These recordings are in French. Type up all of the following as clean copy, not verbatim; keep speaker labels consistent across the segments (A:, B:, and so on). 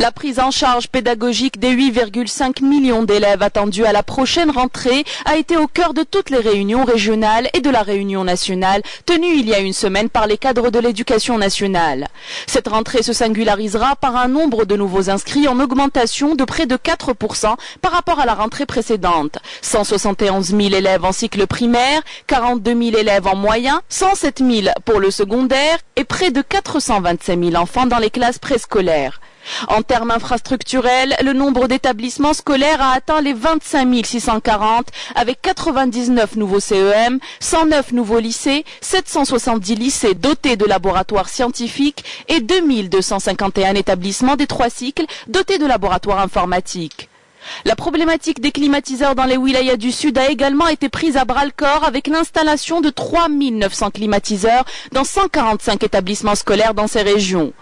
A: La prise en charge pédagogique des 8,5 millions d'élèves attendus à la prochaine rentrée a été au cœur de toutes les réunions régionales et de la réunion nationale tenue il y a une semaine par les cadres de l'éducation nationale. Cette rentrée se singularisera par un nombre de nouveaux inscrits en augmentation de près de 4% par rapport à la rentrée précédente. 171 000 élèves en cycle primaire, 42 000 élèves en moyen, 107 000 pour le secondaire et près de 427 000 enfants dans les classes préscolaires. En termes infrastructurels, le nombre d'établissements scolaires a atteint les 25 640 avec 99 nouveaux CEM, 109 nouveaux lycées, 770 lycées dotés de laboratoires scientifiques et 2251 établissements des 3 cycles dotés de laboratoires informatiques. La problématique des climatiseurs dans les wilayas du Sud a également été prise à bras-le-corps avec l'installation de 3 900 climatiseurs dans 145 établissements scolaires dans ces régions.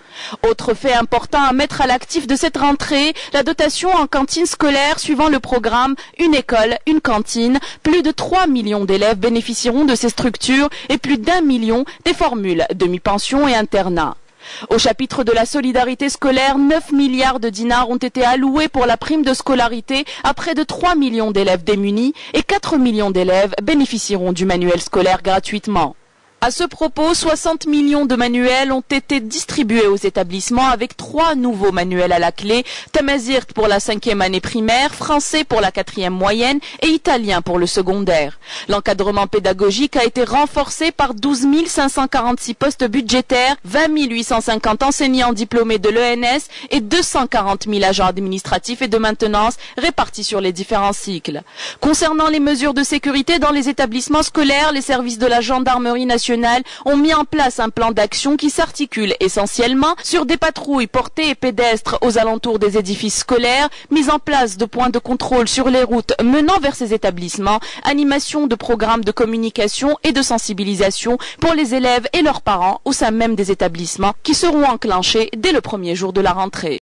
A: Autre fait important à mettre à l'actif de cette rentrée, la dotation en cantine scolaire suivant le programme Une école, une cantine. Plus de 3 millions d'élèves bénéficieront de ces structures et plus d'1 million des formules demi-pension et internat. Au chapitre de la solidarité scolaire, 9 milliards de dinars ont été alloués pour la prime de scolarité à près de 3 millions d'élèves démunis et 4 millions d'élèves bénéficieront du manuel scolaire gratuitement. À ce propos, 60 millions de manuels ont été distribués aux établissements avec 3 nouveaux manuels à la clé, Tamazirt pour la 5e année primaire, français pour la 4e moyenne et italien pour le secondaire. L'encadrement pédagogique a été renforcé par 12 546 postes budgétaires, 20 850 enseignants diplômés de l'ENS et 240 000 agents administratifs et de maintenance répartis sur les différents cycles. Concernant les mesures de sécurité dans les établissements scolaires, les services de la gendarmerie nationale ont mis en place un plan d'action qui s'articule essentiellement sur des patrouilles portées et pédestres aux alentours des édifices scolaires, mise en place de points de contrôle sur les routes menant vers ces établissements, animation de programmes de communication et de sensibilisation pour les élèves et leurs parents au sein même des établissements qui seront enclenchés dès le premier jour de la rentrée.